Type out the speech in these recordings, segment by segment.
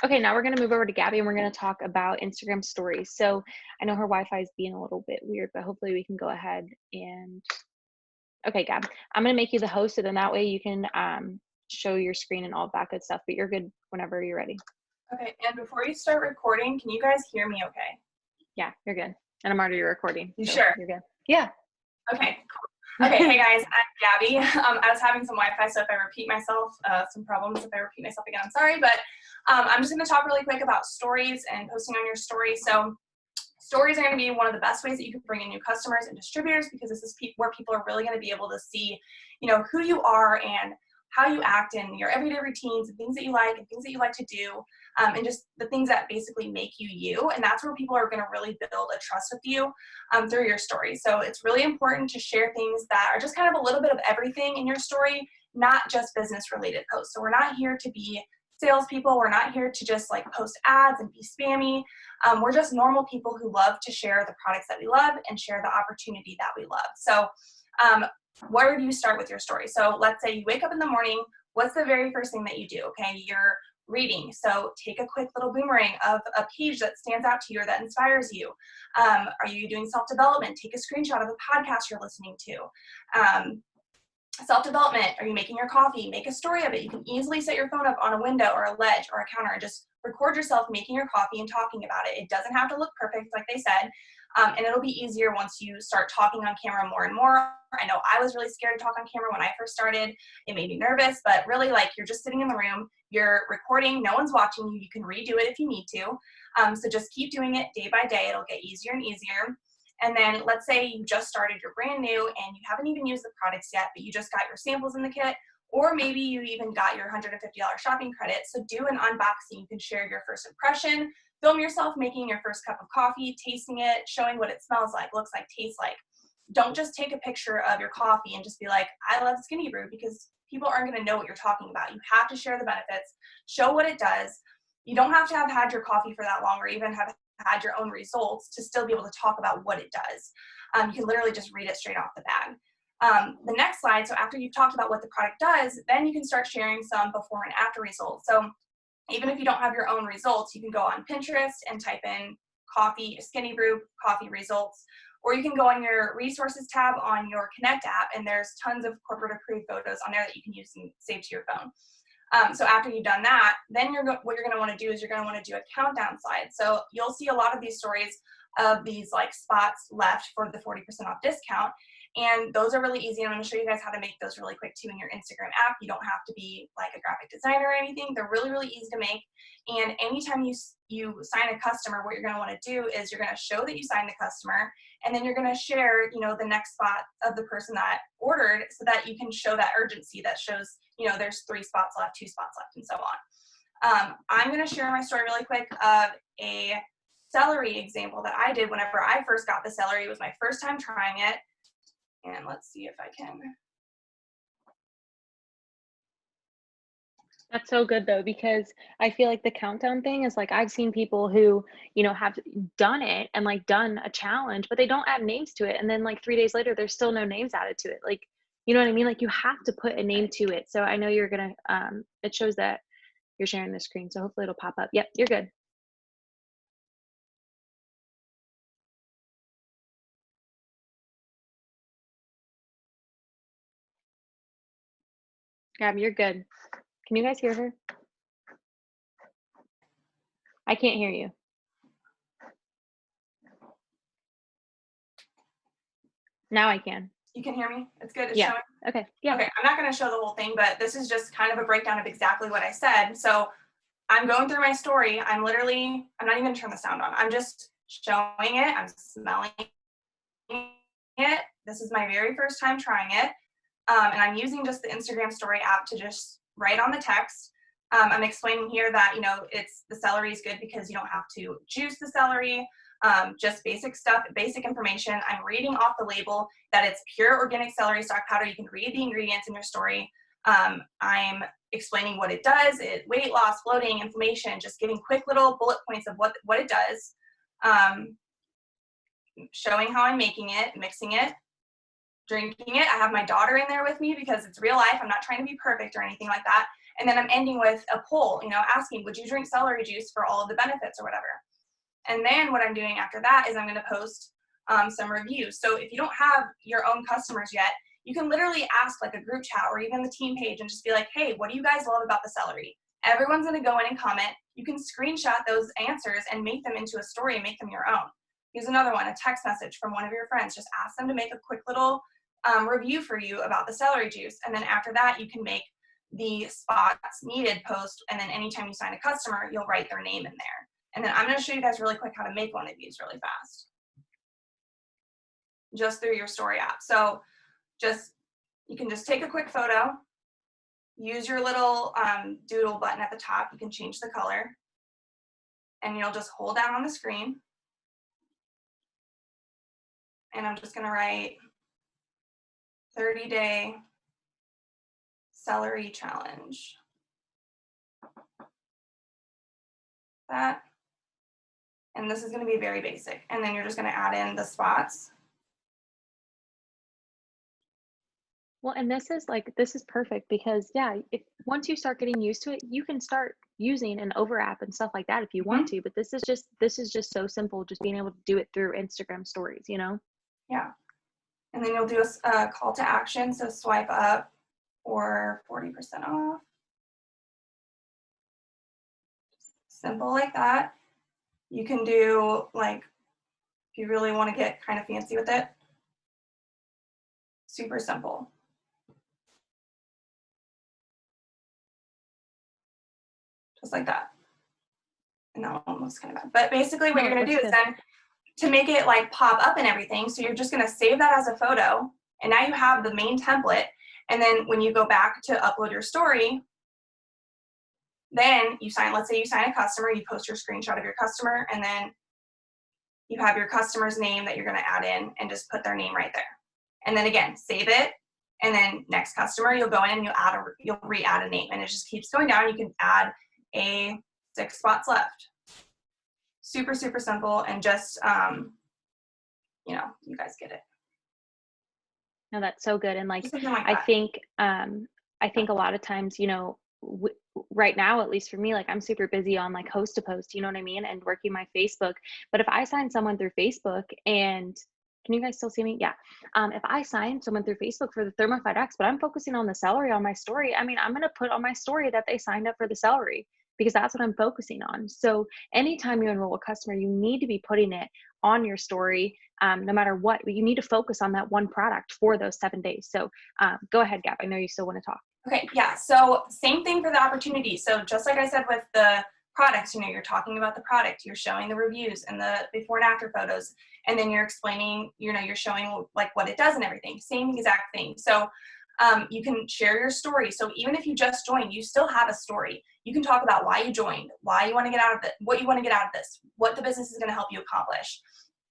Okay, now we're going to move over to Gabby and we're going to talk about Instagram stories. So I know her Wi-Fi is being a little bit weird, but hopefully we can go ahead and, okay, Gab, I'm going to make you the host, so then that way you can show your screen and all that good stuff, but you're good whenever you're ready. Okay, and before you start recording, can you guys hear me okay? Yeah, you're good. And I'm already recording. You so sure? You're good. Yeah. Okay, cool. Okay, hey guys, I'm Gabby. I was having some Wi-Fi, so if I repeat myself, some problems if I repeat myself again, I'm sorry, but I'm just gonna talk really quick about stories and posting on your story. So stories are gonna be one of the best ways that you can bring in new customers and distributors, because this is where people are really gonna be able to see, who you are and how you act in your everyday routines and things that you like and things that you like to do, and just the things that basically make you you. And that's where people are going to really build a trust with you through your story. So it's really important to share things that are just kind of a little bit of everything in your story, not just business related posts. So we're not here to be salespeople. We're not here to just like post ads and be spammy. We're just normal people who love to share the products that we love and share the opportunity that we love. So where do you start with your story? So let's say you wake up in the morning. What's the very first thing that you do? Okay, you're reading. So take a quick little boomerang of a page that stands out to you or that inspires you. Are you doing self-development? Take a screenshot of a podcast you're listening to. Self-development, are you making your coffee? Make a story of it. You can easily set your phone up on a window or a ledge or a counter and just record yourself making your coffee and talking about it. It doesn't have to look perfect, like they said, and it'll be easier once you start talking on camera more and more. I know I was really scared to talk on camera when I first started. It made me nervous, but really, like, you're just sitting in the room, you're recording, no one's watching you. You can redo it if you need to. So just keep doing it day by day. It'll get easier and easier. And then let's say you just started, you're brand new, and you haven't even used the products yet, but you just got your samples in the kit, or maybe you even got your $150 shopping credit. So do an unboxing. You can share your first impression, film yourself making your first cup of coffee, tasting it, showing what it smells like, looks like, tastes like. Don't just take a picture of your coffee and just be like, I love Skinny Brew, because people aren't going to know what you're talking about. You have to share the benefits, show what it does. You don't have to have had your coffee for that long or even have had your own results to still be able to talk about what it does. You can literally just read it straight off the bag. The next slide, so after you've talked about what the product does, then you can start sharing some before and after results. So even if you don't have your own results, you can go on Pinterest and type in coffee, Skinny Brew coffee results, or you can go on your resources tab on your Connect app, and there's tons of corporate approved photos on there that you can use and save to your phone. So after you've done that, then what you're going to want to do is you're going to want to do a countdown slide. So you'll see a lot of these stories of these like spots left for the 40% off discount. And those are really easy. I'm going to show you guys how to make those really quick too in your Instagram app. You don't have to be like a graphic designer or anything. They're really, really easy to make. And anytime you sign a customer, what you're going to want to do is you're going to show that you signed the customer, and then you're going to share, the next spot of the person that ordered, so that you can show that urgency that shows, there's 3 spots left, 2 spots left, and so on. I'm going to share my story really quick of a celery example that I did whenever I first got the celery. It was my first time trying it. And let's see if I can. That's so good though, because I feel like the countdown thing is like, I've seen people who, have done it and like done a challenge, but they don't add names to it. And then like 3 days later, there's still no names added to it. Like, you know what I mean? Like you have to put a name to it. So I know you're going to, it shows that you're sharing the screen. So hopefully it'll pop up. Yep, you're good. Gab, you're good. Can you guys hear her? I can't hear you. Now I can. You can hear me? It's good. It's yeah. showing? Okay. Yeah. Okay. I'm not going to show the whole thing, but this is just kind of a breakdown of exactly what I said. So I'm going through my story. I'm not even going to turn the sound on. I'm just showing it. I'm smelling it. This is my very first time trying it. And I'm using just the Instagram story app to just write on the text. I'm explaining here that, the celery is good because you don't have to juice the celery. Just basic stuff, basic information. I'm reading off the label that it's pure organic celery stalk powder. You can read the ingredients in your story. I'm explaining what it does, weight loss, bloating, inflammation, just giving quick little bullet points of what it does. Showing how I'm making it, mixing it, drinking it. I have my daughter in there with me because it's real life. I'm not trying to be perfect or anything like that. And then I'm ending with a poll, asking, would you drink celery juice for all of the benefits or whatever? And then what I'm doing after that is I'm going to post some reviews. So if you don't have your own customers yet, you can literally ask like a group chat or even the team page and just be like, hey, what do you guys love about the celery? Everyone's going to go in and comment. You can screenshot those answers and make them into a story and make them your own. Here's another one, a text message from one of your friends. Just ask them to make a quick little review for you about the celery juice. And then after that, you can make the spots needed post. And then anytime you sign a customer, you'll write their name in there. And then I'm going to show you guys really quick how to make one of these really fast, just through your story app. So you can just take a quick photo, use your little doodle button at the top. You can change the color, and you'll just hold down on the screen. And I'm just going to write 30-day celery challenge. That. And this is going to be very basic. And then you're just going to add in the spots. Well, and this is perfect because once you start getting used to it, you can start using an over app and stuff like that if you want to, but this is just so simple, just being able to do it through Instagram stories, Yeah. And then you'll do a call to action. So swipe up or 40% off. Simple like that. You can do if you really want to get kind of fancy with it, super simple. Just like that. And that one looks kind of bad. But basically what you're going to do is then to make it pop up and everything, so you're just going to save that as a photo. And now you have the main template. And then when you go back to upload your story, then let's say you sign a customer, you post your screenshot of your customer, and then you have your customer's name that you're going to add in and just put their name right there. And then again, save it. And then next customer, you'll go in and you'll re-add a name, and it just keeps going down. You can add 6 spots left. Super, super simple. And just, you guys get it. No, that's so good. And I think a lot of times, right now, at least for me, I'm super busy on host to post, you know what I mean? And working my Facebook. But if I sign someone through Facebook and can you guys still see me? Yeah. If I sign someone through Facebook for the Thermifite X, but I'm focusing on the celery on my story, I'm going to put on my story that they signed up for the celery because that's what I'm focusing on. So anytime you enroll a customer, you need to be putting it on your story, no matter what. You need to focus on that one product for those 7 days. So go ahead, Gab. I know you still want to talk. Okay, yeah, so same thing for the opportunity. So just like I said with the products, you're talking about the product, you're showing the reviews and the before and after photos, and then you're explaining, you're showing what it does and everything, same exact thing. So you can share your story. So even if you just joined, you still have a story. You can talk about why you joined, why you want to get out of it, what you want to get out of this, what the business is going to help you accomplish,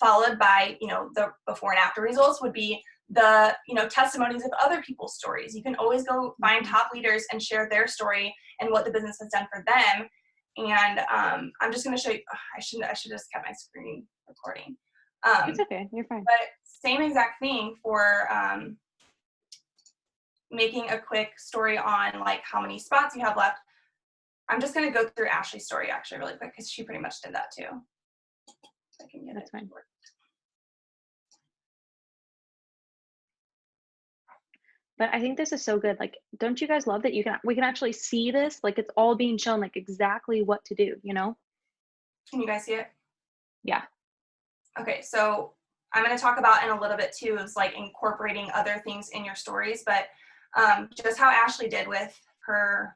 followed by, the before and after results would be the testimonies of other people's stories. You can always go find top leaders and share their story and what the business has done for them. And I'm just going to show you. I should just kept my screen recording. It's okay, you're fine. But same exact thing for making a quick story on how many spots you have left. I'm just going to go through Ashley's story actually really quick because she pretty much did that too. So I can get That's fine. But I think this is so good. Don't you guys love that we can actually see this? It's all being shown, exactly what to do, Can you guys see it? Yeah. Okay, so I'm going to talk about in a little bit too is incorporating other things in your stories, but just how Ashley did with her.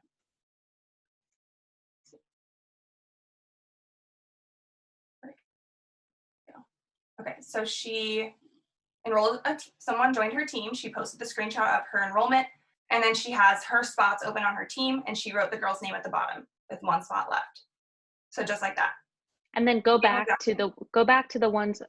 Okay, so she enrolled someone joined her team. She posted the screenshot of her enrollment, and then she has her spots open on her team, and she wrote the girl's name at the bottom with 1 spot left. So just like that. And then go back to the ones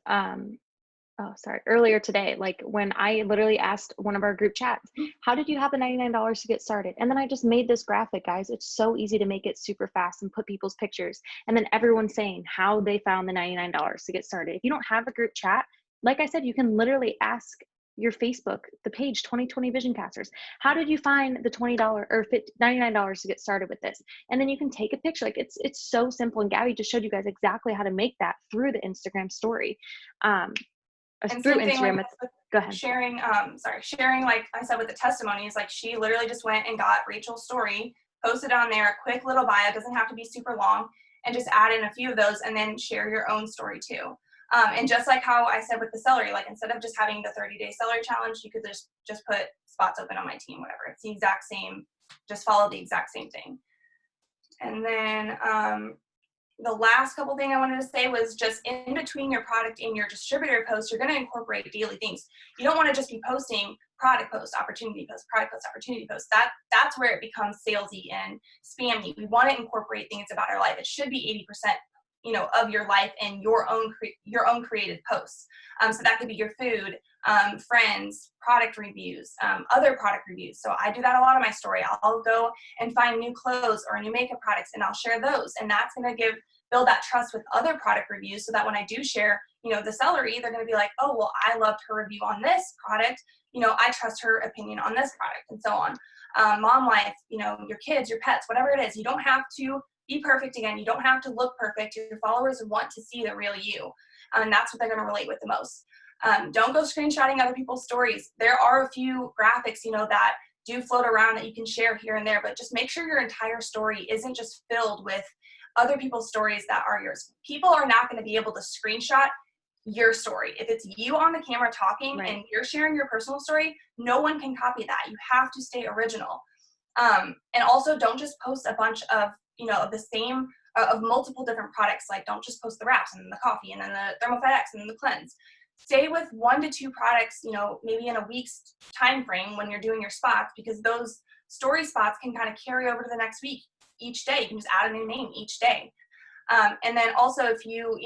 earlier today, when I literally asked one of our group chats, how did you have the $99 to get started? And then I just made this graphic, guys. It's so easy to make it super fast and put people's pictures. And then everyone's saying how they found the $99 to get started. If you don't have a group chat, like I said, you can literally ask your Facebook, the page 2020 Vision Casters. How did you find the $20 or $99 to get started with this? And then you can take a picture. Like it's so simple. And Gabby just showed you guys exactly how to make that through the Instagram story. And Through same thing like Instagram. Go ahead. sharing, like I said with the testimonies, like she literally just went and got Rachel's story, posted on there, a quick little bio, doesn't have to be super long, and just add in a few of those and then share your own story too. And just like how I said with the celery, like instead of just having the 30-day celery challenge, you could just put spots open on my team, whatever. It's the exact same, just follow the exact same thing. And then the last couple thing I wanted to say was just in between your product and your distributor posts, you're going to incorporate daily things. You don't want to just be posting product post, opportunity post, product post, opportunity post. That's where it becomes salesy and spammy. We want to incorporate things about our life. It should be 80%, of your life and your own created posts. So that could be your food, friends, product reviews, other product reviews. So I do that a lot on my story. I'll go and find new clothes or new makeup products and I'll share those. And that's going to build that trust with other product reviews so that when I do share, the celery, they're going to be like, oh, well, I loved her review on this product. I trust her opinion on this product and so on. Mom life, your kids, your pets, whatever it is, you don't have to be perfect again. You don't have to look perfect. Your followers want to see the real you. And that's what they're going to relate with the most. Don't go screenshotting other people's stories. There are a few graphics, that do float around that you can share here and there, but just make sure your entire story isn't just filled with other people's stories that are yours. People are not going to be able to screenshot your story. If it's you on the camera talking Right. and you're sharing your personal story, no one can copy that. You have to stay original. And also don't just post a bunch of, of the same, of multiple different products. Like don't just post the wraps and then the coffee and then the Thermofed X and then the cleanse. Stay with 1 to 2 products, maybe in a week's time frame when you're doing your spots, because those story spots can kind of carry over to the next week. Each day, you can just add a new name each day. And then also if you,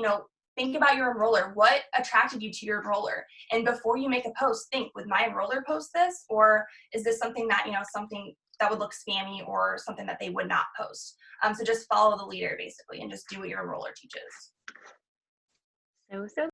think about your enroller, what attracted you to your enroller? And before you make a post, think, would my enroller post this? Or is this something that, something that would look spammy or something that they would not post? So just follow the leader basically and just do what your enroller teaches. So